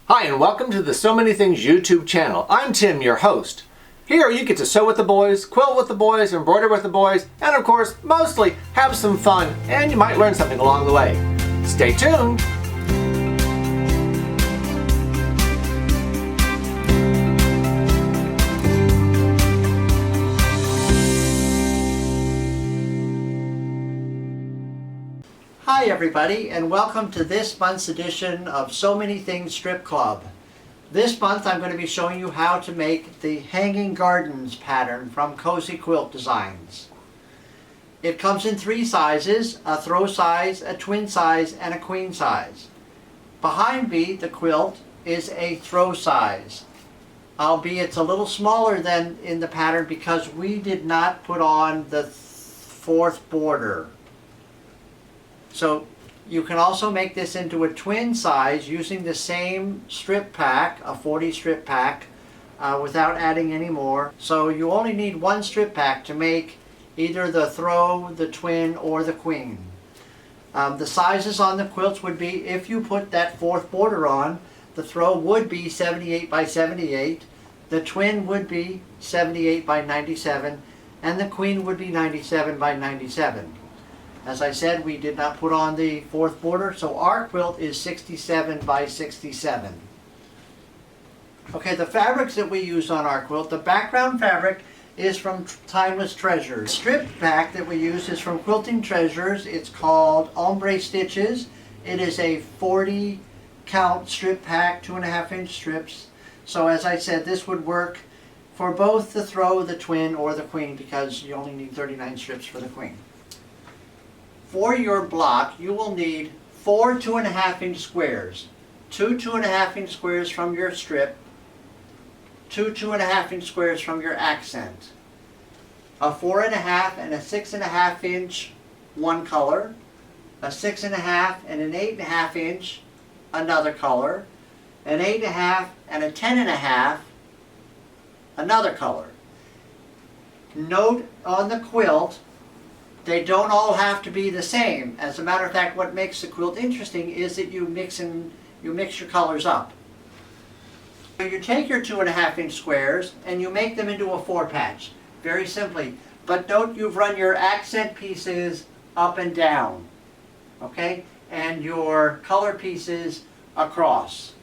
Hi, and welcome to the So Many Things YouTube channel. I'm Tim, your host. Here you get to sew with the boys, quilt with the boys, embroider with the boys, and of course, mostly have some fun, and you might learn something along the way. Stay tuned! Hi everybody, and welcome to this month's edition of So Many Things Strip Club. This month I'm going to be showing you how to make the Hanging Gardens pattern from Cozy Quilt Designs. It comes in three sizes: a throw size, a twin size, and a queen size. Behind me, the quilt is a throw size, albeit it's a little smaller than in the pattern because we did not put on the fourth border. So you can also make this into a twin size using the same strip pack, a 40 strip pack, without adding any more. So you only need one strip pack to make either the throw, the twin, or the queen. The sizes on the quilts would be, if you put that fourth border on, the throw would be 78 by 78, the twin would be 78 by 97, and the queen would be 97 by 97. As I said, we did not put on the fourth border, so our quilt is 67 by 67. Okay, the fabrics that we use on our quilt, the background fabric is from Timeless Treasures. The strip pack that we use is from Quilting Treasures. It's called Ombre Stitches. It is a 40 count strip pack, 2.5 inch strips. So as I said, this would work for both the throw, the twin, or the queen, because you only need 39 strips for the queen. For your block, you will need 4 2.5 inch squares. 2 2.5 inch squares from your strip, 2 2.5 inch squares from your accent, a 4.5 and a 6.5 inch one color, a 6.5 and an 8.5 inch another color, an 8.5 and a 10.5 another color. Note on the quilt, they don't all have to be the same. As a matter of fact, what makes the quilt interesting is that you mix your colors up. So you take your 2.5 inch squares and you make them into a 4-patch, very simply. But note you've run your accent pieces up and down, okay? And your color pieces across.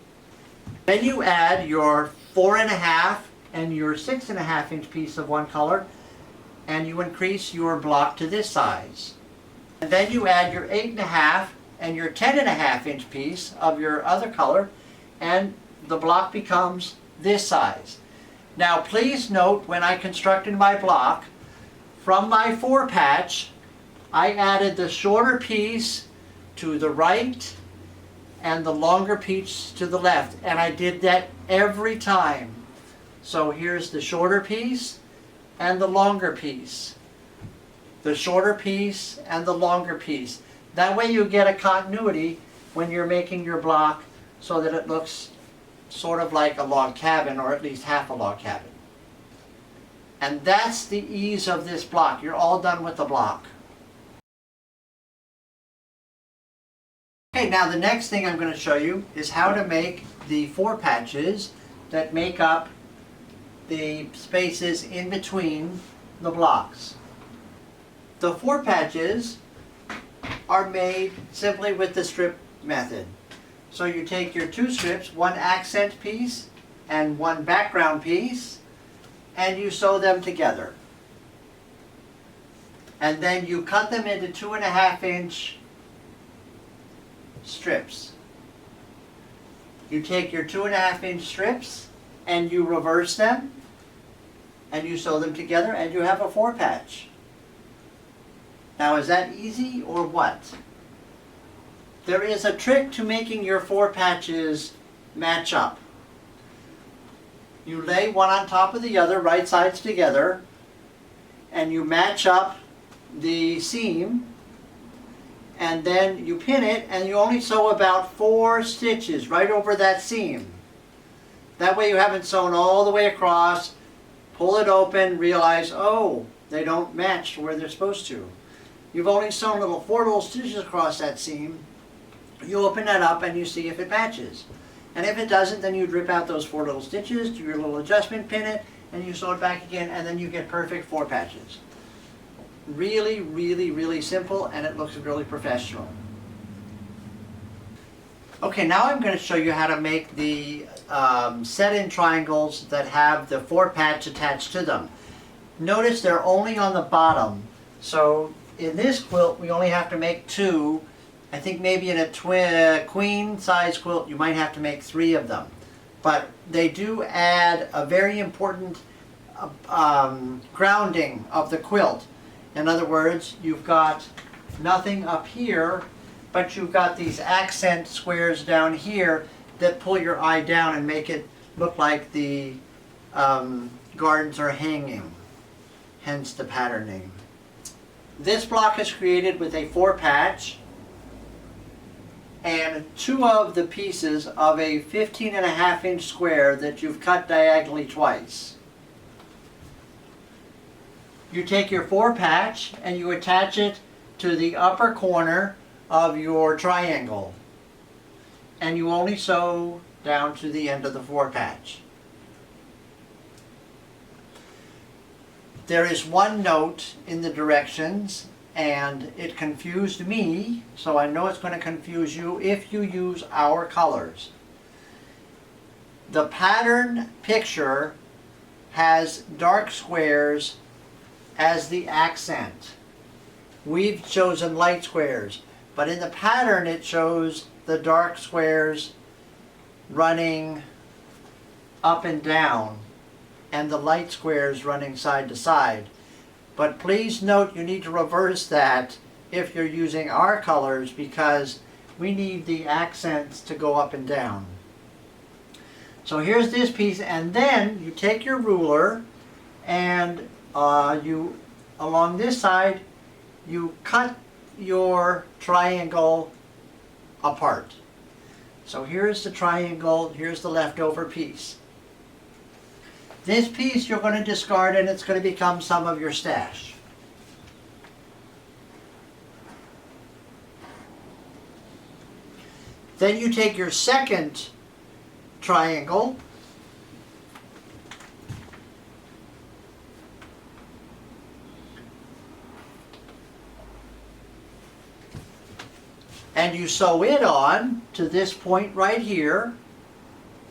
Then you add your 4.5 and your 6.5 inch piece of one color, and you increase your block to this size. And then you add your 8.5 and your 10.5 inch piece of your other color, and the block becomes this size. Now please note, when I constructed my block, from my 4-patch, I added the shorter piece to the right and the longer piece to the left, and I did that every time. So here's the shorter piece and the longer piece, the shorter piece and the longer piece. That way you get a continuity when you're making your block, so that it looks sort of like a log cabin, or at least half a log cabin. And that's the ease of this block. You're all done with the block. Okay, now the next thing I'm going to show you is how to make the 4 patches that make up the spaces in between the blocks. The 4 patches are made simply with the strip method. So you take your 2 strips, one accent piece and one background piece, and you sew them together. And then you cut them into 2.5 inch strips. You take your 2.5 inch strips and you reverse them, and you sew them together, and you have a 4-patch. Now, is that easy or what? There is a trick to making your 4 patches match up. You lay one on top of the other, right sides together, and you match up the seam, and then you pin it, and you only sew about 4 stitches right over that seam. That way you haven't sewn all the way across. Pull it open, realize, oh, they don't match where they're supposed to. You've only sewn 4 little stitches across that seam. You open that up and you see if it matches. And if it doesn't, then you'd rip out those 4 little stitches, do your little adjustment, pin it, and you sew it back again, and then you get perfect 4 patches. Really, really, really simple, and it looks really professional. Okay, now I'm going to show you how to make the set-in triangles that have the 4 patch attached to them. Notice they're only on the bottom. So in this quilt, we only have to make 2. I think maybe in a queen size quilt, you might have to make 3 of them. But they do add a very important grounding of the quilt. In other words, you've got nothing up here, but you've got these accent squares down here that pull your eye down and make it look like the gardens are hanging, hence the pattern name. This block is created with a 4 patch and 2 of the pieces of a 15.5-inch square that you've cut diagonally twice. You take your 4 patch and you attach it to the upper corner of your triangle, and you only sew down to the end of the 4 patch. There is one note in the directions, and it confused me, so I know it's going to confuse you if you use our colors. The pattern picture has dark squares as the accent. We've chosen light squares, but in the pattern it shows the dark squares running up and down and the light squares running side to side. But please note you need to reverse that if you're using our colors, because we need the accents to go up and down. So here's this piece, and then you take your ruler and you, along this side, you cut your triangle apart. So here's the triangle, here's the leftover piece. This piece you're going to discard, and it's going to become some of your stash. Then you take your second triangle and you sew it on to this point right here,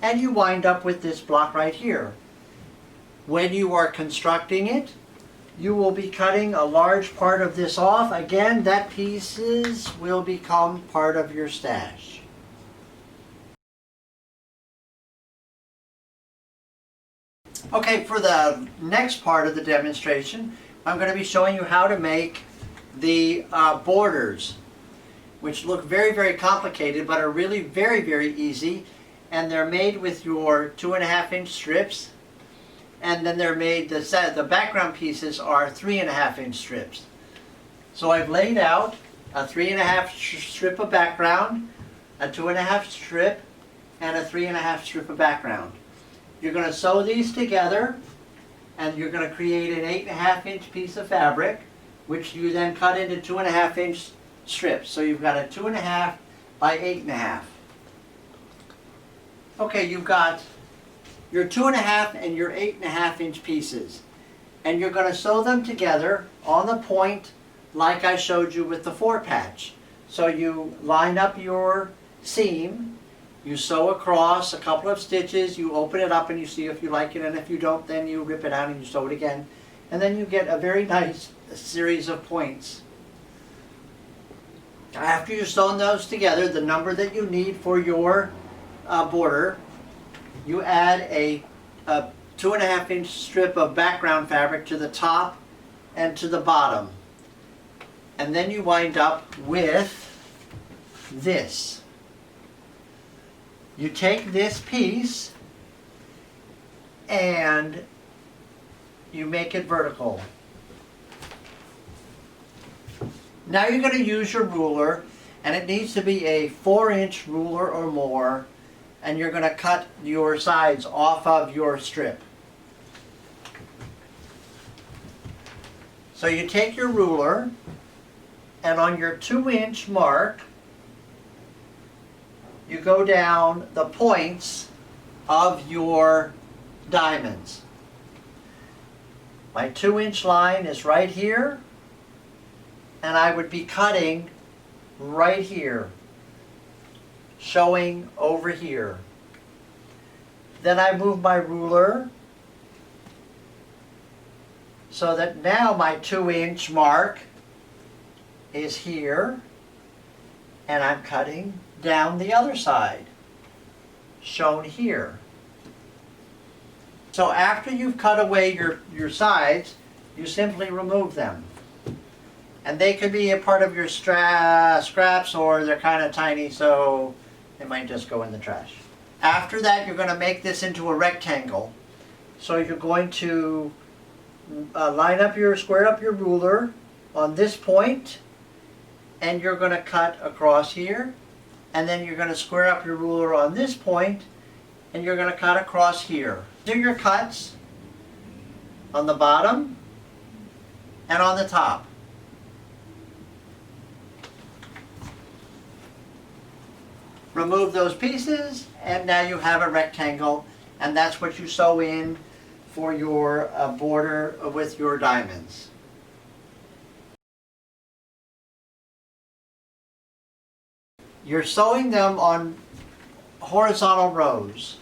and you wind up with this block right here. When you are constructing it, you will be cutting a large part of this off. Again, that pieces will become part of your stash. Okay, for the next part of the demonstration, I'm going to be showing you how to make the borders, which look very, very complicated, but are really very, very easy. And they're made with your 2.5-inch strips. And then they're made, the background pieces are 3.5-inch strips. So I've laid out a 3.5 strip of background, a 2.5 strip, and a 3.5 strip of background. You're going to sew these together, and you're going to create an 8.5-inch piece of fabric, which you then cut into 2.5-inch strips. So you've got a 2.5 by 8.5. Okay, you've got your 2.5 and your 8.5-inch pieces, and you're going to sew them together on the point like I showed you with the 4 patch. So you line up your seam, you sew across a couple of stitches, you open it up and you see if you like it, and if you don't, then you rip it out and you sew it again, and then you get a very nice series of points. After you've sewn those together, the number that you need for your border, you add a 2.5-inch strip of background fabric to the top and to the bottom. And then you wind up with this. You take this piece and you make it vertical. Now you're going to use your ruler, and it needs to be a 4-inch ruler or more, and you're going to cut your sides off of your strip. So you take your ruler, and on your 2-inch mark, you go down the points of your diamonds. My 2-inch line is right here, and I would be cutting right here, showing over here. Then I move my ruler so that now my 2-inch mark is here, and I'm cutting down the other side, shown here. So after you've cut away your sides, you simply remove them. And they could be a part of your scraps, or they're kind of tiny, so they might just go in the trash. After that, you're going to make this into a rectangle. So you're going to square up your ruler on this point, and you're going to cut across here, and then you're going to square up your ruler on this point, and you're going to cut across here. Do your cuts on the bottom and on the top. Remove those pieces, and now you have a rectangle, and that's what you sew in for your border with your diamonds. You're sewing them on horizontal rows,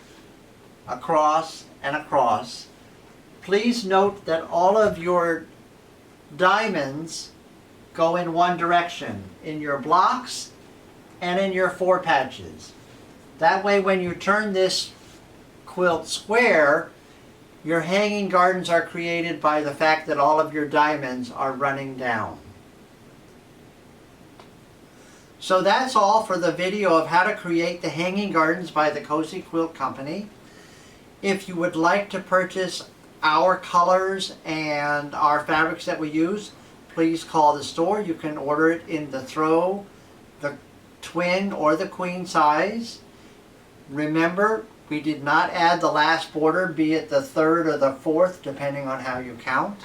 across and across. Please note that all of your diamonds go in one direction, in your blocks and in your 4 patches. That way, when you turn this quilt square, your hanging gardens are created by the fact that all of your diamonds are running down. So that's all for the video of how to create the hanging gardens by the Cozy Quilt Company. If you would like to purchase our colors and our fabrics that we use, please call the store. You can order it in the throw, the twin, or the queen size. Remember, we did not add the last border, be it the 3rd or the 4th, depending on how you count.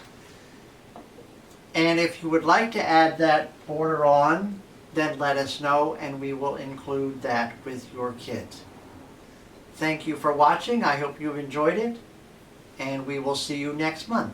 And if you would like to add that border on, then let us know and we will include that with your kit. Thank you for watching. I hope you've enjoyed it, and we will see you next month.